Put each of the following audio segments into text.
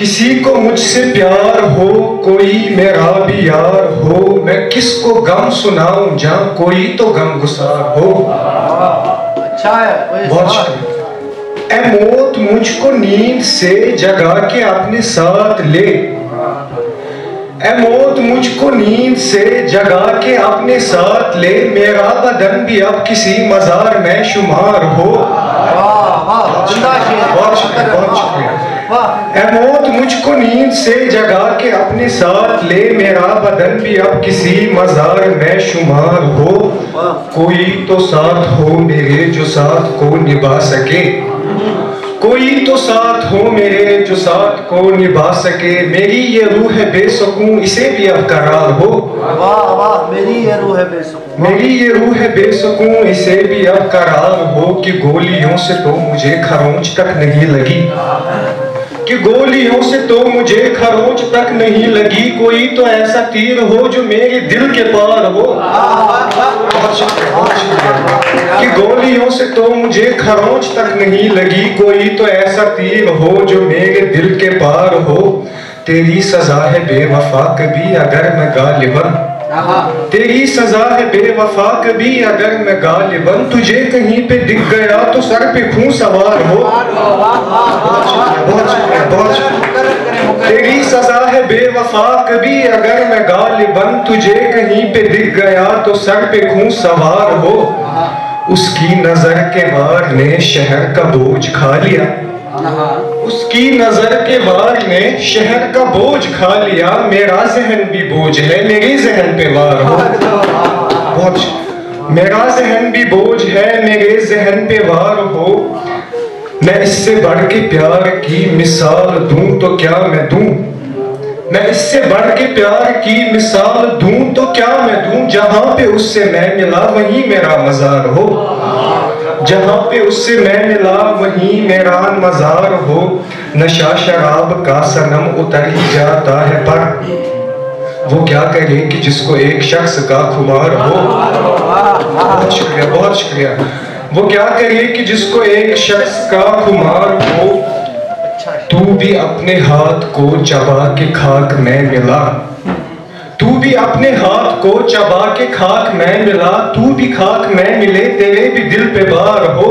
किसी को मुझसे प्यार हो, कोई मेरा भी यार हो, मैं किसको गम सुनाऊं जहां कोई तो गम गुसार हो। अच्छा है। बहुत ए मौत मुझको नींद से जगा के अपने साथ ले, ए मौत मुझको नींद से जगा के अपने साथ ले, मेरा बदन भी अब किसी मजार में शुमार हो। बहुत शुक्रिया। ए मौत मुझको नींद से जगा के अपने साथ ले, मेरा बदन भी अब किसी मजार में शुमार हो। कोई तो साथ हो मेरे जो साथ को निभा सके, कोई तो साथ हो मेरे जो साथ को निभा सके, मेरी ये रूह है बेसुकून इसे भी अब करार हो। वाह वाह, मेरी ये रूह है बेसुकून, मेरी ये रूह है बेसुकून इसे भी अब करार हो, कि गोलियों से तो मुझे खरोंच तक नहीं लगी, कि गोलियों से तो मुझे खरोंच तक नहीं लगी, कोई तो ऐसा तीर हो जो मेरे दिल के पार हो। कि गोलियों से तो मुझे खरोंच तक नहीं लगी, कोई तो ऐसा तीर हो जो मेरे दिल के पार हो। तेरी सजा है बेवफा कभी अगर मैं गालिबन, तेरी सजा है बेवफा कभी अगर मैं गालिबन, तुझे कहीं पे दिख गया तो सर पे खून सवार हो। बहुत तेरी सजा है बेवफा कभी अगर मैं गालिबन, तुझे कहीं पे दिख गया तो सर पे खून सवार हो। उसकी नजर के वार ने शहर का बोझ खा लिया, उसकी नजर के वार ने शहर का बोझ खा लिया, मेरा जहन भी बोझ है मेरे जहन पे वार हो। बहुत मेरा जहन भी बोझ है मेरे जहन पे वार हो। मैं इससे बढ़ के प्यार की मिसाल दूं तो क्या मैं दूं, मैं इससे बढ़ के प्यार की मिसाल दूं तो क्या मैं दूं, जहां पे उससे मैं मिला वहीं मेरा मजार हो, जहां पे उससे मैं मिला वहीं मेरा मजार हो। नशा शराब का सनम उतर ही जाता है पर वो क्या करे कि जिसको एक शख्स का खुमार हो। बहुत शुक्रिया, बहुत शुक्रिया। वो क्या करे कि जिसको एक शख्स का खुमार हो। तू भी अपने हाथ को चबा के खाक में मिला, तू भी अपने हाथ को चबा के खाक में मिला, तू भी खाक में मिले तेरे भी दिल पे बार हो।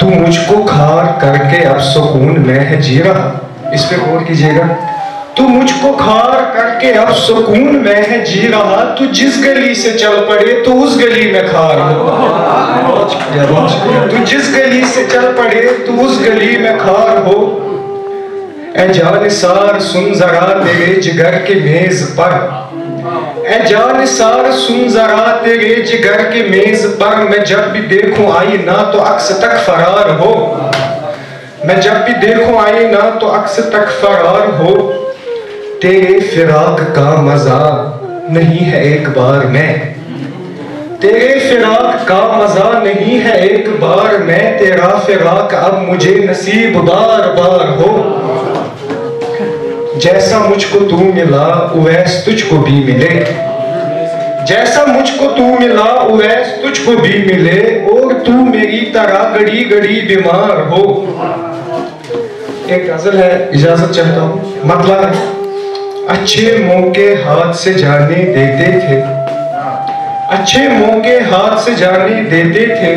तू मुझको खार करके अब सुकून में है जी रहा, इस पे गौर कीजिएगा। तू मुझको खार करके अब सुकून में है जी रहा, तू जिस गली से चल पड़े तो उस गली में खार हो। तू जिस गली से चल पड़े तो उस गली में खार हो। ए जानिसार सुन जरा तेरे जिगर के मेज पर, ए जानिसार सुन जरा तेरे जिगर के मेज पर, मैं जब भी देखूं आई ना तो अक्स तक फरार हो, मैं जब भी देखूं आई ना तो अक्स तक फरार हो। तेरे फिराक का मजा नहीं है एक बार में, तेरे फिराक का मजा नहीं है एक बार में, तेरा फिराक अब मुझे नसीब बार बार हो। जैसा मुझको तू मिला उवैस तुझको भी मिले, जैसा मुझको तू मिला उवैस तुझको भी मिले, और तू मेरी तरह घड़ी घड़ी बीमार हो। एक गजल है, इजाजत चाहता हूँ। मतलब है, अच्छे मौके हाथ से जाने देते थे, अच्छे मौके हाथ से जाने देते थे,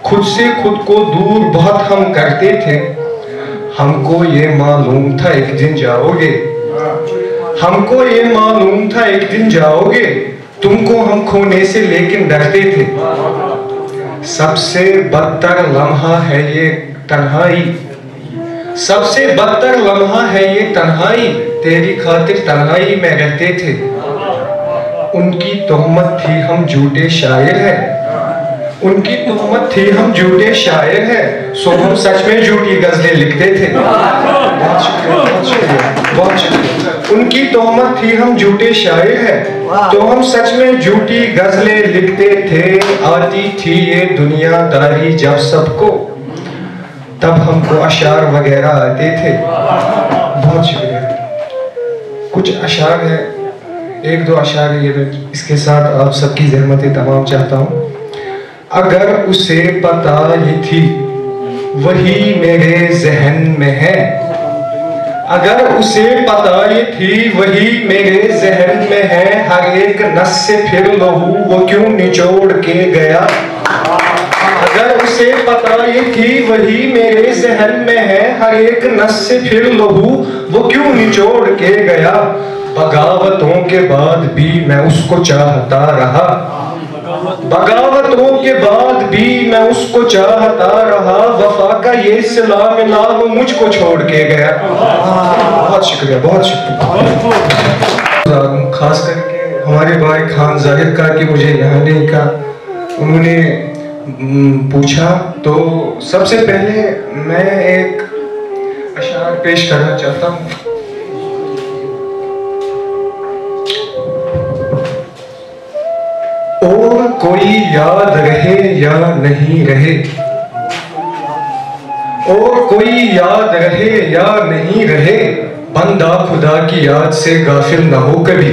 खुद से खुद को दूर बहुत हम करते थे। हमको ये मालूम था एक दिन जाओगे, हमको ये मालूम था एक दिन जाओगे, तुमको हम खोने से लेकिन डरते थे। सबसे बदतर लम्हा है ये तन्हाई, सबसे बदतर लम्हा है ये तन्हाई, तेरी खातिर तन्हाई में रहते थे। उनकी तोहमत थी हम झूठे शायर हैं, उनकी तोहमत थी हम झूठे शायर हैं, सो हम सच में झूठी गजलें लिखते थे। बहुत शुक्रिया, बहुत शुक्रिया, बहुत शुक्रिया। उनकी तोहमत थी हम झूठे शायर हैं, तो हम सच में झूठी गजलें लिखते थे। आती थी ये दुनियादारी जब सबको, तब हमको अशार वगैरह आते थे। बहुत शुक्रिया। कुछ अशार है, एक दो अशार ये इसके साथ आप सबकी ज़हमतें तमाम चाहता हूँ। अगर उसे पता ही थी वही मेरे जहन में है, अगर उसे पता ये थी वही मेरे जहन में है, हर एक नस से फिर लहू वो क्यों निचोड़ के गया। अगर उसे पता ये थी वही मेरे जहन में है, हर एक नस से फिर लहू वो क्यों निचोड़ के गया। बगावतों के बाद भी मैं उसको चाहता रहा, बगावतों के बाद भी मैं उसको चाहता रहा। वफा का ये सिला मिला वो मुझको छोड़ के गया। बहुत शुक्रिया, बहुत शुक्रिया। खास करके हमारे भाई खान जाहिर का कि मुझे यहाँ नहीं का, उन्होंने पूछा तो सबसे पहले मैं एक अशार पेश करना चाहता हूँ। और कोई याद रहे या नहीं रहे, और कोई याद रहे या नहीं रहे, बंदा खुदा की याद से गाफिल न हो कभी।